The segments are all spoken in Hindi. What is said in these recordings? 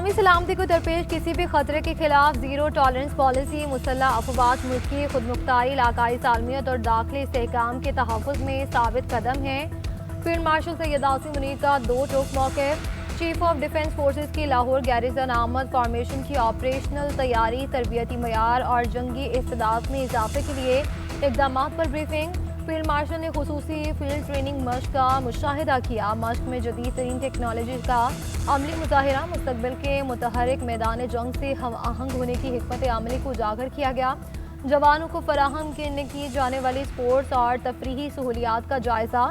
कौमी सलामती को दरपेश किसी भी खतरे के खिलाफ जीरो टॉलरेंस पॉलिसी मुसल्लह अफवाज मुल्क की खुदमुख्तारी, इलाकाई सालमियत और दाखिली इस्तेहकाम के तहफ़्फ़ुज़ में साबित कदम है। फील्ड मार्शल सैयद आसिम मुनीर का दो टोक मौक़िफ़। चीफ ऑफ डिफेंस फोर्सेस की लाहौर गैरिजन आमद फॉर्मेशन की ऑपरेशनल तैयारी, तरबियती मयार और जंगी इस्तेदाद में इजाफे के लिए इक़दाम पर ब्रीफिंग। फील्ड मार्शल ने खुसूसी फील्ड ट्रेनिंग मश्क का मुशाहिदा किया। मश्क में जदीद तरीन टेक्नोलॉजी का अमली मुजाहिरा, मुस्तकबिल के मुतहरिक मैदान जंग से हम आहंग होने की हिकमत अमली को उजागर किया गया। जवानों को फराहम की जाने वाली स्पोर्ट्स और तफरीही सहूलियात का जायजा,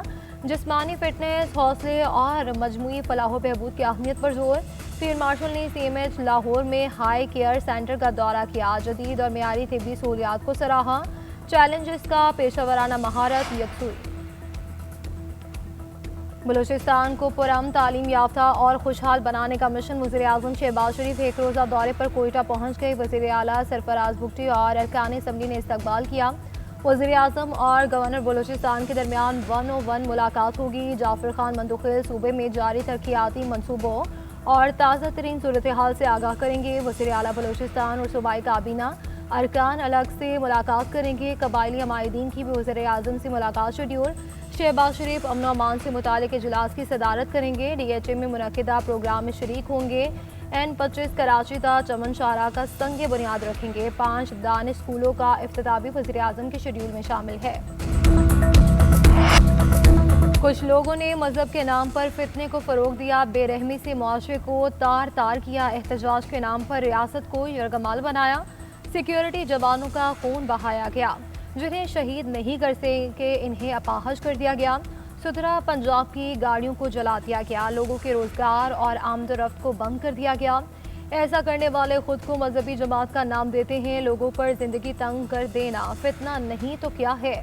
जिस्मानी फिटनेस, हौसले और मजमूई फलाह बहबूद की अहमियत पर जोर। फील्ड मार्शल ने CMH लाहौर में हाई केयर सेंटर का दौरा किया, जदीद और मेयारी तिब्बी सहूलियात को सराहा। चैलेंजेस का पेशेवराना महारत यकसुई। बलूचिस्तान को पुरअमन, तालीम याफ्ता और खुशहाल बनाने का मिशन। वज़ीर आज़म शहबाज शरीफ एक रोज़ा दौरे पर कोयटा पहुँच गए। वज़ीर आला सरफराज भुट्टी और अरकान असम्बली ने इस्तकबाल किया। वज़ीर आज़म और गवर्नर बलूचिस्तान के दरमियान 1-on-1 मुलाकात होगी। जाफर खान मंतुखिल सूबे में जारी तरक्याती मनसूबों और ताज़ा तरीन सूरत हाल से आगाह करेंगे। वज़ीर आला बलूचिस्तान और सूबाई काबीना अरकान अलग से मुलाकात करेंगे। कबायली हमायदीन की भी वज़ीर आज़म से मुलाकात शेड्यूल। शहबाज शरीफ अमन और अमान से मुतालिक इजलास की सदारत करेंगे। DHA में मुनक़िदा प्रोग्राम में शरीक होंगे। N25 कराची का चमन शाहरा का संग बुनियाद रखेंगे। 5 दानिश स्कूलों का इफ्तिताह भी वज़ीर आज़म के शेड्यूल में शामिल है। कुछ लोगों ने मजहब के नाम पर फितने को फ़रोग दिया, बेरहमी से मुआशरे को तार तार किया। एहतजाज के नाम पर रियासत को यरगमाल बनाया। सिक्योरिटी जवानों का खून बहाया गया, जिन्हें शहीद नहीं कर सके इन्हें अपाहज कर दिया गया। सुथरा पंजाब की गाड़ियों को जला दिया गया। लोगों के रोजगार और आमदरफ्त को बंद कर दिया गया। ऐसा करने वाले खुद को मजहबी जमात का नाम देते हैं। लोगों पर जिंदगी तंग कर देना फितना नहीं तो क्या है।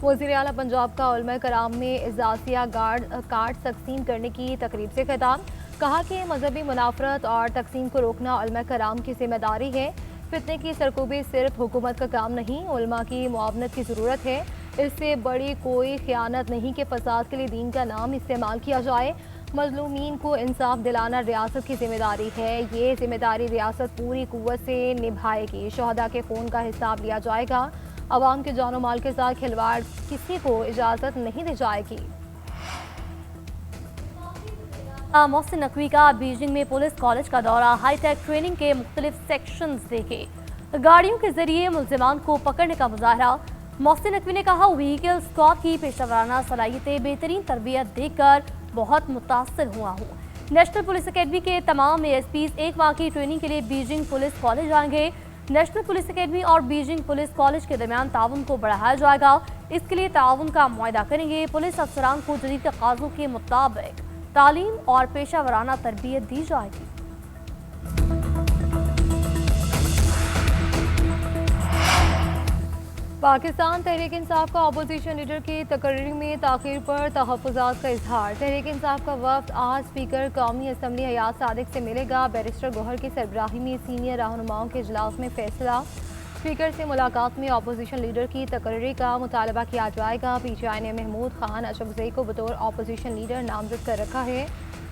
वज़ीर आला पंजाब का उलमा कराम में इजाज़िया कार्ड तकसीम करने की तकरीब से खिताब। कहा कि मजहबी मुनाफरत और तकसीम को रोकना उलमा कराम की जिम्मेदारी है। फितने की सरकूबी सिर्फ हुकूमत का काम नहीं, उलमा की मुआवनत की ज़रूरत है। इससे बड़ी कोई ख़यानत नहीं कि फसाद के लिए दीन का नाम इस्तेमाल किया जाए। मजलूमीन को इंसाफ दिलाना रियासत की जिम्मेदारी है। ये जिम्मेदारी रियासत पूरी कुव्वत से निभाएगी। शहदा के खून का हिसाब लिया जाएगा। अवाम के जानो माल के साथ खिलवाड़ किसी को इजाज़त नहीं दी जाएगी। मोहसिन नकवी का बीजिंग में पुलिस कॉलेज का दौरा, हाईटेक ट्रेनिंग के मुख्तलिफ सेक्शंस देखे। गाड़ियों के जरिए मुल्जिमान को पकड़ने का मुजाहरा। मोहसिन नकवी ने कहा, व्हीकल स्क्वाड की पेशेवराना सलाहियतें, बेहतरीन तरबियत देखकर बहुत मुतासर हुआ हूँ। नेशनल पुलिस अकेडमी के तमाम ASPs एक माह की ट्रेनिंग के लिए बीजिंग पुलिस कॉलेज आएंगे। नेशनल पुलिस अकेडमी और बीजिंग पुलिस कॉलेज के दरमियान ताउन को बढ़ाया जाएगा। इसके लिए ताउन का मुआहदा करेंगे। पुलिस अफसरान को जदीद तकाज़ों के मुताबिक तालीम और पेशा वराना तरबियत दी जाएगी। पाकिस्तान तहरीक इंसाफ का अपोजिशन लीडर की तकरीर में ताख़ीर पर तहफ़्फ़ुज़ात का इजहार। तहरीक इंसाफ का वफ़द आज स्पीकर कौमी असम्बली हयात सादिक से मिलेगा। बैरिस्टर गौहर की सरबराही में सीनियर रहनुमाओं के इजलास में फैसला। स्पीकर से मुलाकात में अपोजिशन लीडर की तकरीर का मुतालबा किया जाएगा। PTI ने महमूद खान अशरफजई को बतौर अपोजिशन लीडर नामजद कर रखा है।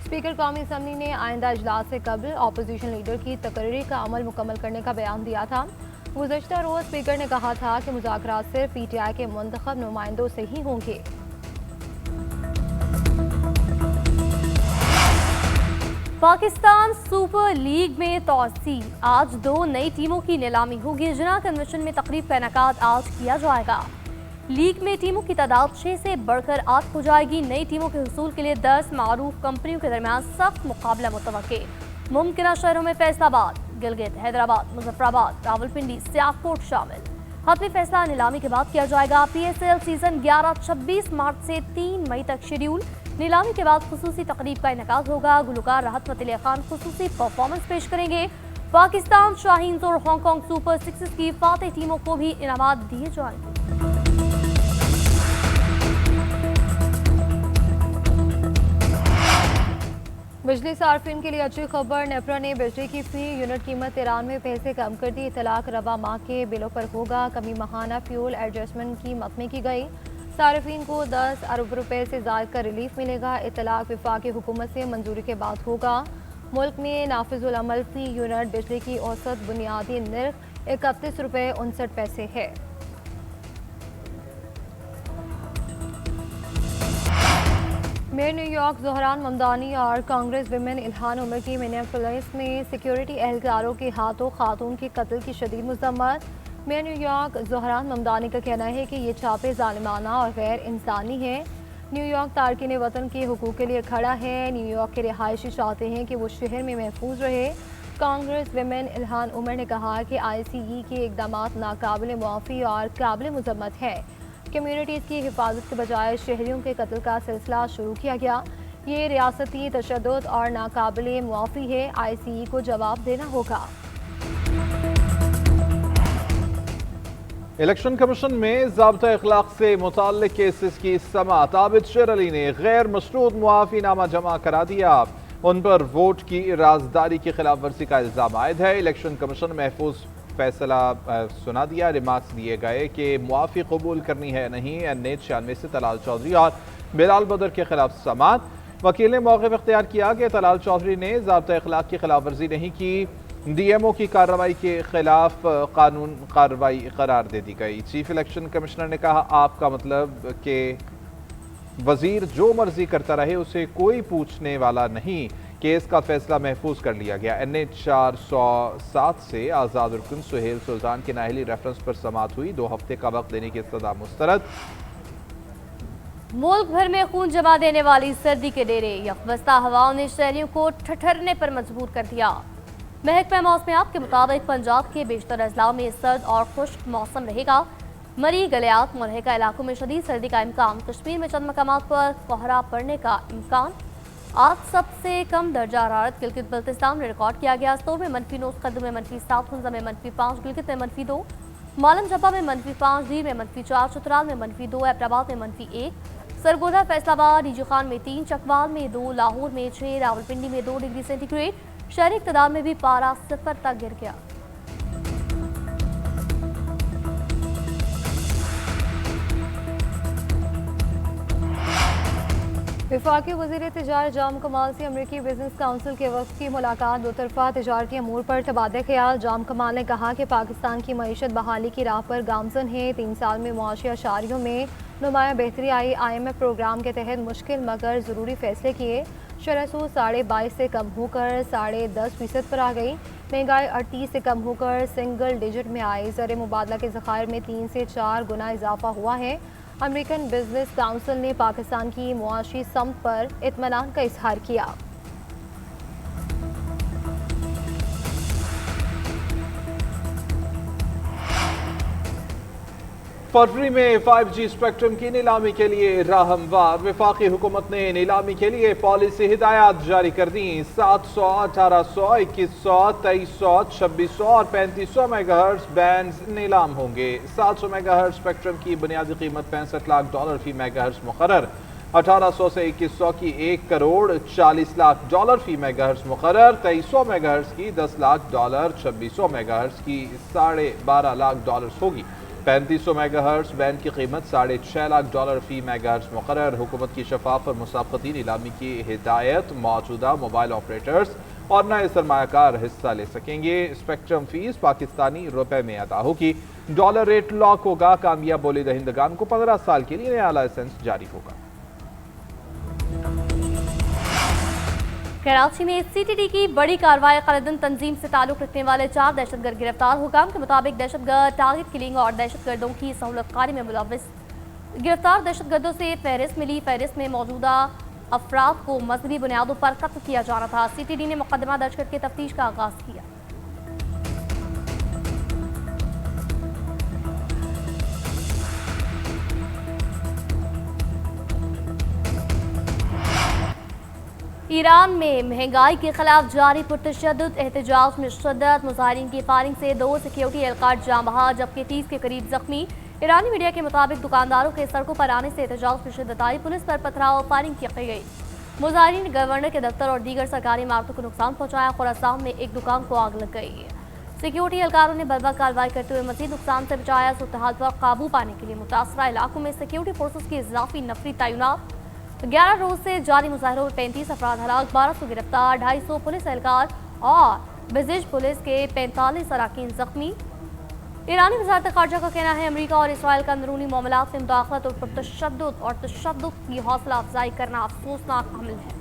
स्पीकर कौमी असम्बली ने आइंदा इजलास से कबल अपोजिशन लीडर की तकरीर का अमल मुकम्मल करने का बयान दिया था। गुज़श्ता रोज़ स्पीकर ने कहा था कि मुज़ाकरात सिर्फ PTI के मुंतखब नुमाइंदों से ही होंगे। पाकिस्तान सुपर लीग में तौसील, आज 2 नई टीमों की नीलामी होगी। जिना कन्वेंशन में तकरीब का इनेकाद आज किया जाएगा। लीग में टीमों की तादाद 6 से बढ़कर 8 हो जाएगी। नई टीमों के हुसूल के लिए 10 मारूफ कंपनियों के दरमियान सख्त मुकाबला मुतवक्के। मुमकिन शहरों में फैसलाबाद, गिलगित, हैदराबाद, मुजफ्फराबाद, रावलपिंडी, सियालकोट शामिल। हतमी फैसला नीलामी के बाद किया जाएगा। PSL सीजन 11-26 मार्च से 3 मई तक शेड्यूल। नीलामी के बाद खुसूसी तकरीब का इनेकाद होगा। गुलकार राहत फतेह खान खुसूसी परफॉर्मेंस पेश करेंगे। पाकिस्तान शाहीन्स और हांगकांग सुपर सिक्सेस की फातेह टीमों को भी इनामात दिए जाएंगे। बिजली सार्फिन के लिए अच्छी खबर। नेपरा ने बिजली की फी यूनिट कीमत 93 पैसे कम कर दी। इतलाक रवा माह के बिलों पर होगा कमी। माहाना फ्यूल एडजस्टमेंट की मत में की गई। सार्फिन को 10 अरब रुपए से ज़ायद का रिलीफ मिलेगा। इतलाक वफाकी हुकूमत से मंजूरी के बाद होगा। मुल्क में नाफिजुल अमल फी यूनिट बिजली की औसत बुनियादी निर्ख 31 रुपये 59 पैसे है। मेयर न्यूयॉर्क ज़हरान ममदानी और कांग्रेस विमेन इल्हान उमर की मिनियापोलिस में सिक्योरिटी एहलकारों के हाथों खातून के कत्ल की शदीद मज़म्मत। मेयर न्यूयॉर्क ज़हरान ममदानी का कहना है कि ये छापे ज़ालिमाना और गैर इंसानी हैं। न्यूयॉर्क तारकिन वतन के हुकूक के लिए खड़ा है। न्यूयॉर्क के रिहायशी चाहते हैं कि वो शहर में महफूज रहे। कांग्रेस विमेन इल्हान उमर ने कहा कि ICE के इकदाम नाकाबिल मुआफ़ी और काबिल मज़म्मत है। कम्यूनिटीज़ की हिफाजत के बजाय शहरियों के कत्ल का सिलसिला शुरू किया गया। ये रियासती तशद्दुद और नाकाबिल मुआफ़ी है। ICE को जवाब देना होगा। इलेक्शन कमीशन में ज़ाब्ता इखलाक से मुताल्लिक केसेस की समाअत। आबिद शेर अली ने गैर मशरूत मुआफ़ीनामा जमा करा दिया। उन पर वोट की राजदारी की खिलाफ वर्जी का इल्ज़ाम आयद है। इलेक्शन कमीशन महफूज फैसला सुना दिया। रिमार्क्स दिए गए कि मुआफ़ी कबूल करनी है नहीं। NH96 से तलाल चौधरी और बिलाल बदर के खिलाफ समाअत। वकील ने मौक़िफ़ इख्तियार किया कि तलाल चौधरी ने ज़ाब्ता इखलाक की खिलाफ वर्जी नहीं की। DMO की कार्रवाई के खिलाफ कानून कार्रवाई करार दे दी गई। चीफ इलेक्शन कमिश्नर ने कहा, आपका मतलब कि वजीर जो मर्जी करता रहे, उसे कोई पूछने वाला नहीं। केस का फैसला महफूज कर लिया गया। NH 407 से आज़ाद रुकन सुहेल सुल्तान के नाहली रेफरेंस पर समाअत हुई। 2 हफ्ते का वक्त देने की इस्तदा मुस्तरद। मुल्क भर में खून जमा देने वाली सर्दी के डेरे। यकबस्ता हवाओं ने शहरियों को ठठरने पर मजबूर कर दिया। महकमा मौसमियात के मुताबिक पंजाब के बेशतर अजला में सर्द और खुश्क मौसम रहेगा। मरी गलियात मुलहका इलाकों में शदीद सर्दी का इम्कान। कश्मीर में चंद मकामात पर कोहरा पड़ने का इम्कान। आज सबसे कम दर्जा हरारत गिलगित बल्तिस्तान में रिकॉर्ड किया गया। स्तोर में -9, कद्दू में -7, हुंजा में -5, गिलगित में -2, मालम जब्बा में -5, दीर में -4, चतराल में -2, एबटाबाद में -1, सरगोदा फैसलाबाद नीजू खान में 3, चकवाल में 2, लाहौर में 6, रावलपिंडी में 2 डिग्री सेंटीग्रेड। शहरी इक़्तिदार में भी पारा 0 तक गिर गया। वफाकी वज़ीर तिजारत जाम कमाल से अमरीकी बिजनेस काउंसिल के वक्त की मुलाकात। 2 तरफ़ा तिजारती अमूर पर तबादला ख्याल। जाम कमाल ने कहा कि पाकिस्तान की मईशत बहाली की राह पर गामजन है। 3 साल में मुआशी अशारियों में नुमाया बेहतरी आई। IMF प्रोग्राम के तहत मुश्किल मगर ज़रूरी फैसले किए। शरह सूद 22.5 से कम होकर 10.5% पर आ गई। महंगाई 38 से कम होकर सिंगल डिजिट में आई। ज़र मुबादला के ज़खायर में 3 से 4 गुना इजाफा हुआ है। अमेरिकन बिजनेस काउंसिल ने पाकिस्तान की मुआशी समत पर इत्मीनान का इजहार किया। फरवरी में 5G स्पेक्ट्रम की नीलामी के लिए राह हमवार। वफाकी हुकूमत ने नीलामी के लिए पॉलिसी हिदायत जारी कर दी। 700, 1800, 2100, 2300, 2600 और 3500 मेगाहर्ट्ज बैंड्स नीलाम होंगे। 700 मेगाहर्ट्ज स्पेक्ट्रम की बुनियादी कीमत $65 लाख फी मेगाहर्ट्ज मुकर्रर। 1800 से 2100 की $1 करोड़ 40 लाख फी मेगाहर्ट्ज मुकर्रर। 2300 मेगाहर्ट्ज की $10 लाख, 2600 मेगाहर्ट्ज की $12.5 लाख होगी। 3500 मेगाहर्ट्ज बैंड की कीमत $6.5 लाख फी मेगाहर्ट्ज मुकर्रर। हुकूमत की शफाफ और मुसाफती नीलामी की हिदायत। मौजूदा मोबाइल ऑपरेटर्स और नए सरमायाकार हिस्सा ले सकेंगे। स्पेक्ट्रम फीस पाकिस्तानी रुपए में अदा होगी। डॉलर रेट लॉक होगा। कामयाब बोली दहिंदगान को 15 साल के लिए नया लाइसेंस जारी होगा। कराची में CTD की बड़ी कार्रवाई। क़रारदन तंजीम से ताल्लुक़ रखने वाले 4 दहशतगर्द गिरफ्तार। हुकाम के मुताबिक दहशतगर्द टारगेट किलिंग और दहशतगर्दों की सहूलत कारी में मुलव्वस। गिरफ्तार दहशतगर्दों से फहरिस्त मिली। फहरिस्त में मौजूदा अफराद को मजहबी बुनियादों पर कत्ल किया जा रहा था। CTD ने मुकदमा दर्ज करके तफ्तीश का आगाज किया। ईरान में महंगाई के खिलाफ जारी पुरतशद्दुद एहतजाज में शिद्दत। मुजाहिरीन की फायरिंग से 2 सिक्योरिटी एहलकार जाँ बहक, जबकि 30 के करीब जख्मी। ईरानी मीडिया के मुताबिक दुकानदारों के सड़कों पर आने से एहतजाज में शिद्दत आई। पुलिस पर पथराव और फायरिंग की गई। मुजाहिरीन ने गवर्नर के दफ्तर और दीगर सरकारी इमारतों को नुकसान पहुंचाया। खुरासान में एक दुकान को आग लग गई। सिक्योरिटी एहलकारों ने बलबा कार्रवाई करते हुए मजीद नुकसान से बचाया। सूरत हाल पर काबू पाने के लिए मुतासरा इलाकों में सिक्योरिटी फोर्सेज की इजाफी नफरी तैनात। 11 रोज से जारी मुजाहरों में 35 अफराद हलाक, 1200 गिरफ्तार, 250 पुलिस एहलकार और बजीज पुलिस के 45 अराकीन जख्मी। ईरानी वज़ारत ख़ारजा का कहना है अमरीका और इसराइल का अंदरूनी मामलात में मुदाखलत और तशद्दुद की हौसला अफजाई करना अफसोसनाक अमल है।